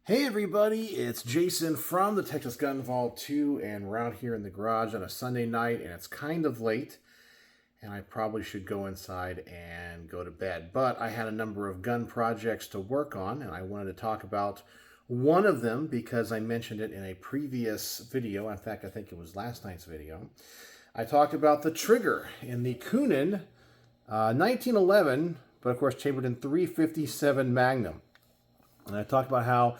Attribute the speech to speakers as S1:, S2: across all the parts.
S1: Hey everybody, it's Jason from the Texas Gun Vault 2, and we're out here in the garage on a Sunday night, and it's kind of late, and I probably should go inside and go to bed. But I had a number of gun projects to work on, and I wanted to talk about one of them because I mentioned it in a previous video. In fact, I think it was last night's video. I talked about the trigger in the Coonan 1911, but of course chambered in .357 Magnum. And I talked about how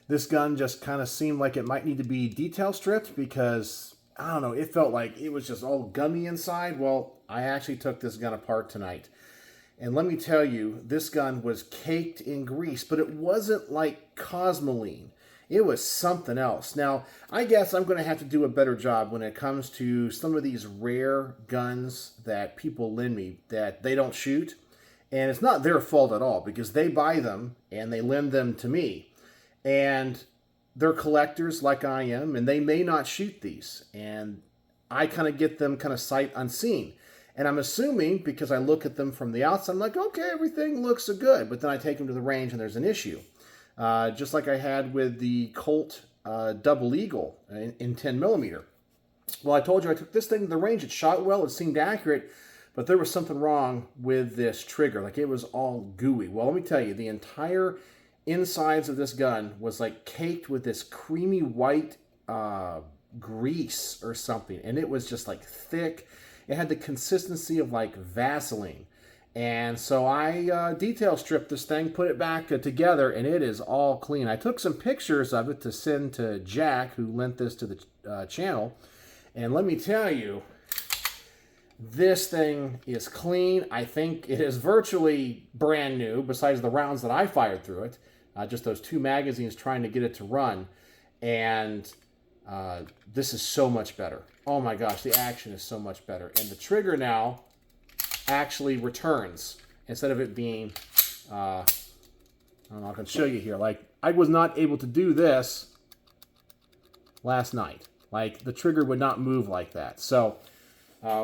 S1: this gun just kind of seemed like it might need to be detail stripped because, I don't know, it felt like it was just all gummy inside. Well, I actually took this gun apart tonight. And let me tell you, this gun was caked in grease, but it wasn't like Cosmoline. It was something else. Now, I guess I'm going to have to do a better job when it comes to some of these rare guns that people lend me that they don't shoot. And it's not their fault at all because they buy them and they lend them to me. And they're collectors like I am, and they may not shoot these. And I kind of get them kind of sight unseen. And I'm assuming because I look at them from the outside, I'm like, okay, everything looks good. But then I take them to the range and there's an issue. Just like I had with the Colt Double Eagle in 10 millimeter. Well, I told you I took this thing to the range. It shot well. It seemed accurate. But there was something wrong with this trigger. Like, it was all gooey. Well, let me tell you, the entire insides of this gun was like caked with this creamy white grease or something. And it was just like thick. It had the consistency of like Vaseline. And so I detail stripped this thing, put it back together, and it is all clean. I took some pictures of it to send to Jack, who lent this to the channel. And let me tell you, this thing is clean. I think it is virtually brand new, besides the rounds that I fired through it. Just those two magazines trying to get it to run. And this is so much better. Oh my gosh, the action is so much better. And the trigger now actually returns. Instead of it being, I don't know, I can show you here. Like, I was not able to do this last night. Like, the trigger would not move like that. So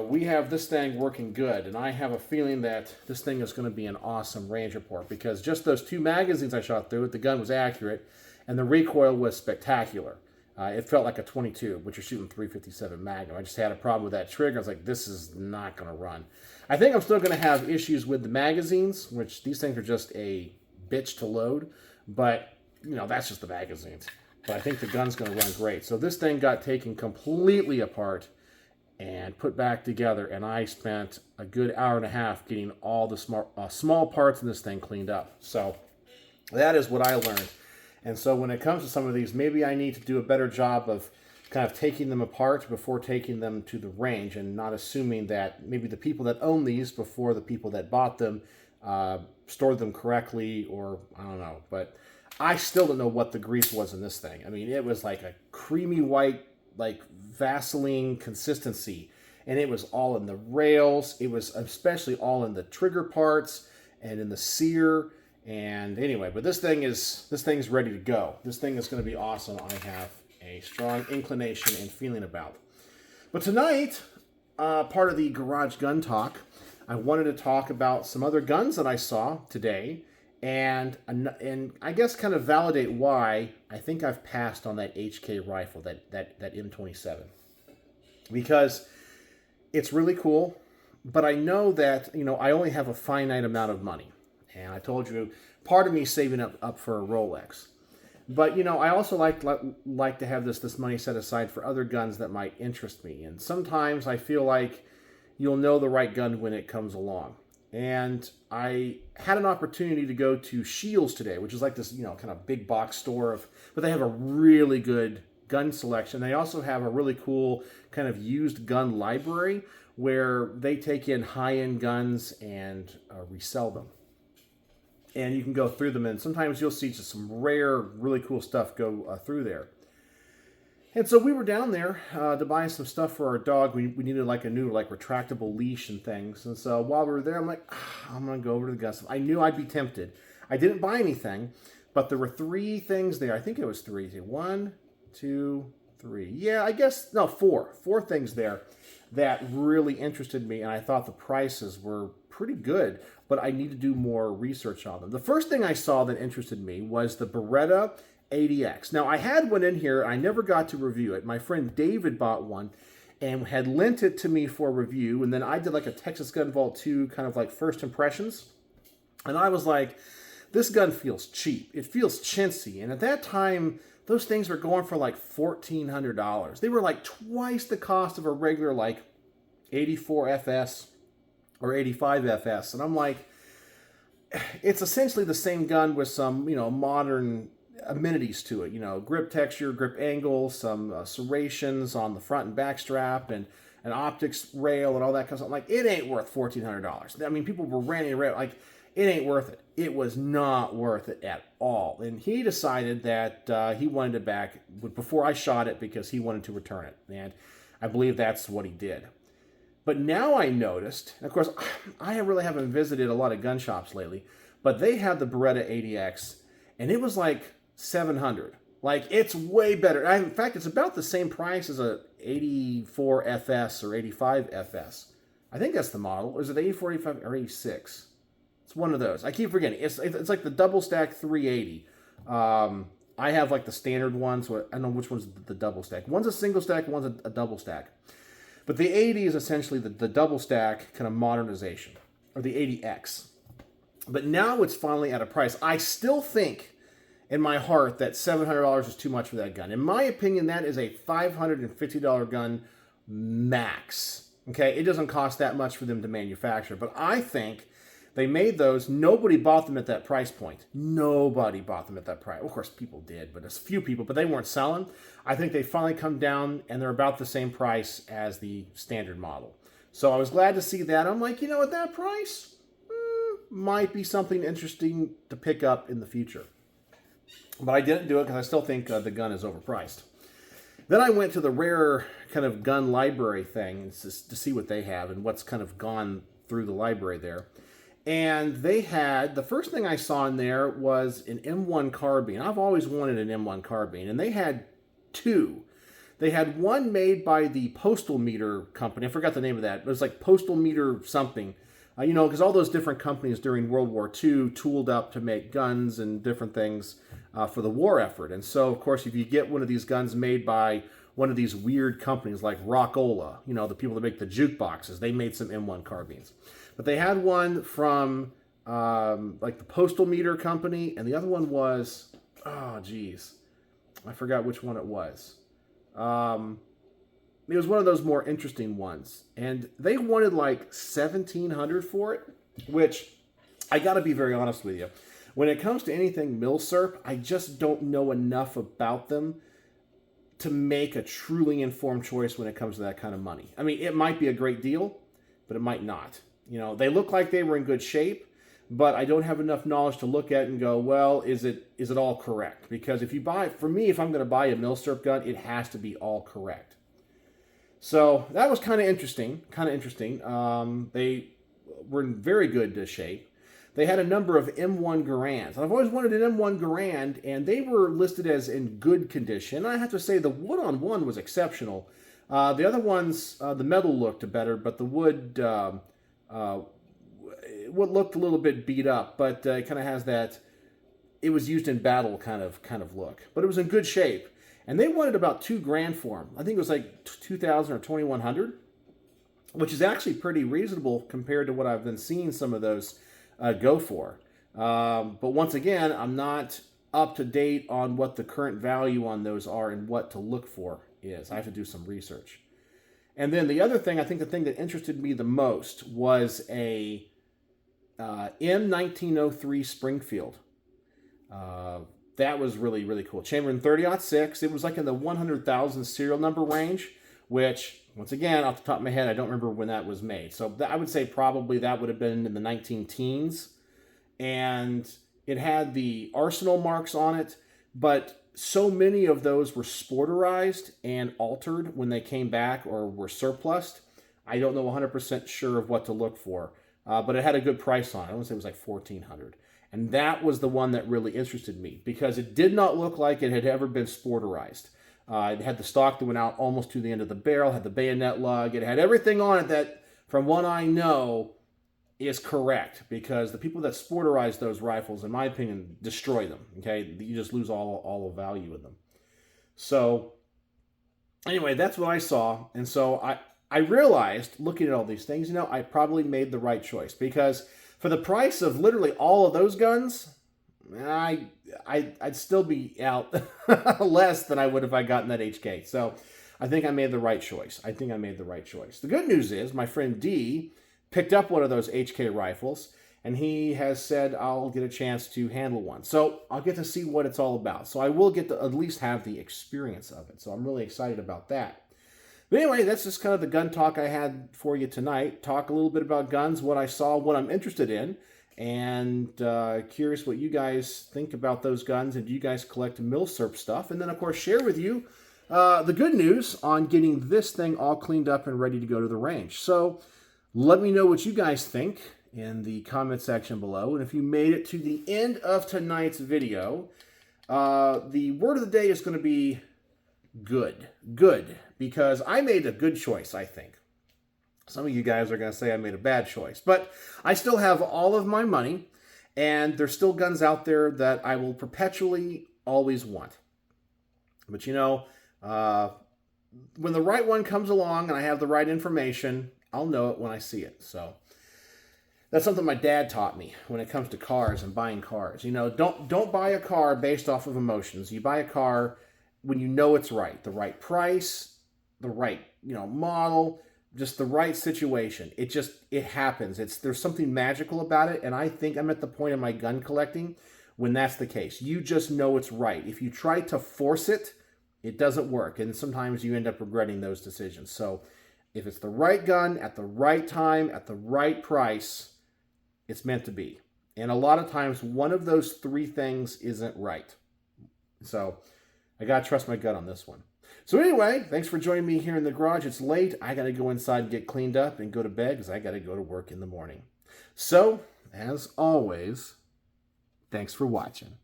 S1: we have this thing working good, and I have a feeling that this thing is going to be an awesome range report because just those two magazines I shot through it, the gun was accurate, and the recoil was spectacular. It felt like a 22, but you're shooting .357 Magnum. I just had a problem with that trigger. I was like, this is not going to run. I think I'm still going to have issues with the magazines, which these things are just a bitch to load, but, you know, that's just the magazines. But I think the gun's going to run great. So this thing got taken completely apart and put back together, and I spent a good hour and a half getting all the small parts in this thing cleaned up. So that is what I learned. And so when it comes to some of these, maybe I need to do a better job of kind of taking them apart before taking them to the range and not assuming that maybe the people that own these before the people that bought them stored them correctly, or I don't know. But I still don't know what the grease was in this thing. I mean, it was like a creamy white, like Vaseline consistency, and it was all in the rails. It was especially all in the trigger parts and in the sear. And anyway, but this thing's ready to go. This thing is going to be awesome. I have a strong inclination and feeling about. But tonight, part of the Garage Gun Talk, I wanted to talk about some other guns that I saw today, and I guess kind of validate why I think I've passed on that HK rifle, that M27. Because it's really cool, but I know that, you know, I only have a finite amount of money. And I told you, part of me is saving up for a Rolex. But, you know, I also like to have this money set aside for other guns that might interest me. And sometimes I feel like you'll know the right gun when it comes along. And I had an opportunity to go to Shields today, which is like this, you know, kind of big box store but they have a really good gun selection. They also have a really cool kind of used gun library where they take in high-end guns and resell them. And you can go through them, and sometimes you'll see just some rare, really cool stuff go through there. And so we were down there to buy some stuff for our dog. We needed like a new retractable leash and things. And so while we were there, I'm like, I'm going to go over to the gun store. I knew I'd be tempted. I didn't buy anything, but there were three things there. I think it was three. 1, 2, 3. Yeah, I guess, no, 4. 4 things there that really interested me, and I thought the prices were pretty good, but I need to do more research on them. The first thing I saw that interested me was the Beretta 80X. Now, I had one in here. I never got to review it. My friend David bought one and had lent it to me for review. And then I did like a Texas Gun Vault 2 kind of like first impressions. And I was like, this gun feels cheap. It feels chintzy. And at that time, those things were going for like $1,400. They were like twice the cost of a regular like 84 FS or 85 FS. And I'm like, it's essentially the same gun with some, modern amenities to it. Grip texture, grip angle, some serrations on the front and back strap, and an optics rail and all that kind of stuff. Like, it ain't worth $1,400. I mean, people were ranting around like, it ain't worth it. It was not worth it at all. And he decided that he wanted it back before I shot it because he wanted to return it. And I believe that's what he did. But now I noticed, and of course, I really haven't visited a lot of gun shops lately, but they had the Beretta 80X, and it was like $700. Like, it's way better. In fact, it's about the same price as a 84 FS or 85 FS. I think that's the model. Is it 84, 85, or 86? It's one of those. I keep forgetting. It's like the double stack 380. I have like the standard one, so I don't know which one's the double stack. One's a single stack, one's a double stack. But the 80 is essentially the double stack kind of modernization, or the 80X. But now it's finally at a price. I still think in my heart that $700 is too much for that gun. In my opinion, that is a $550 gun max. Okay, it doesn't cost that much for them to manufacture. But I think they made those. Nobody bought them at that price point. Nobody bought them at that price. Of course, people did, but a few people, but they weren't selling. I think they finally come down, and they're about the same price as the standard model. So I was glad to see that. I'm like, at that price, might be something interesting to pick up in the future. But I didn't do it because I still think the gun is overpriced. Then I went to the rare kind of gun library thing to see what they have and what's kind of gone through the library there. And they had, the first thing I saw in there was an M1 carbine. I've always wanted an M1 carbine, and they had two. They had one made by the Postal Meter company. I forgot the name of that. It was like Postal Meter something. Because all those different companies during World War II tooled up to make guns and different things for the war effort. And so, of course, if you get one of these guns made by one of these weird companies like Rockola, the people that make the jukeboxes, they made some M1 carbines. But they had one from like the Postal Meter company, and the other one was, I forgot which one it was. It was one of those more interesting ones, and they wanted like $1,700 for it, which I got to be very honest with you. When it comes to anything milsurp, I just don't know enough about them to make a truly informed choice when it comes to that kind of money. I mean, it might be a great deal, but it might not. They look like they were in good shape, but I don't have enough knowledge to look at and go, well, is it all correct? Because if I'm going to buy a milsurp gun, it has to be all correct. So that was kind of interesting. They were in very good shape. They had a number of M1 Garands. I've always wanted an M1 Garand, and they were listed as in good condition. I have to say the wood on one was exceptional. The other ones, the metal looked better, but the wood looked a little bit beat up, but it kind of has that, it was used in battle kind of look. But it was in good shape. And they wanted about $2,000 for them. I think it was like $2,000 or $2,100, which is actually pretty reasonable compared to what I've been seeing some of those go for. But once again, I'm not up to date on what the current value on those are and what to look for is. I have to do some research. And then the other thing, I think the thing that interested me the most was a M1903 Springfield. That was really, really cool. Chambered in 30-06. It was like in the 100,000 serial number range, which, once again, off the top of my head, I don't remember when that was made. So I would say probably that would have been in the 19-teens. And it had the arsenal marks on it, but so many of those were sporterized and altered when they came back or were surplused. I don't know 100% sure of what to look for, but it had a good price on it. I want to say it was like $1,400. And that was the one that really interested me because it did not look like it had ever been sporterized. It had the stock that went out almost to the end of the barrel, had the bayonet lug. It had everything on it that, from what I know, is correct, because the people that sporterize those rifles, in my opinion, destroy them. Okay, you just lose all the value in them. So anyway, that's what I saw, and so I realized, looking at all these things, you know, I probably made the right choice, because for the price of literally all of those guns, I'd still be out less than I would if I gotten that HK. So I think I made the right choice. The good news is my friend D picked up one of those HK rifles, and he has said I'll get a chance to handle one. So I'll get to see what it's all about. So I will get to at least have the experience of it. So I'm really excited about that. But anyway, that's just kind of the gun talk I had for you tonight. Talk a little bit about guns, what I saw, what I'm interested in, and curious what you guys think about those guns, and do you guys collect milsurp stuff? And then, of course, share with you the good news on getting this thing all cleaned up and ready to go to the range. So let me know what you guys think in the comment section below. And if you made it to the end of tonight's video, the word of the day is going to be good. Good, because I made a good choice, I think. Some of you guys are going to say I made a bad choice, but I still have all of my money, and there's still guns out there that I will perpetually always want. But you know, when the right one comes along and I have the right information, I'll know it when I see it. So that's something my dad taught me when it comes to cars and buying cars. You know, don't buy a car based off of emotions. You buy a car when you know it's right. The right price, the right, you know, model, just the right situation. It happens. There's something magical about it, and I think I'm at the point in my gun collecting when that's the case. You just know it's right. If you try to force it, it doesn't work, and sometimes you end up regretting those decisions. So if it's the right gun at the right time, at the right price, it's meant to be. And a lot of times, one of those three things isn't right. So I got to trust my gut on this one. So anyway, thanks for joining me here in the garage. It's late. I got to go inside and get cleaned up and go to bed, because I got to go to work in the morning. So, as always, thanks for watching.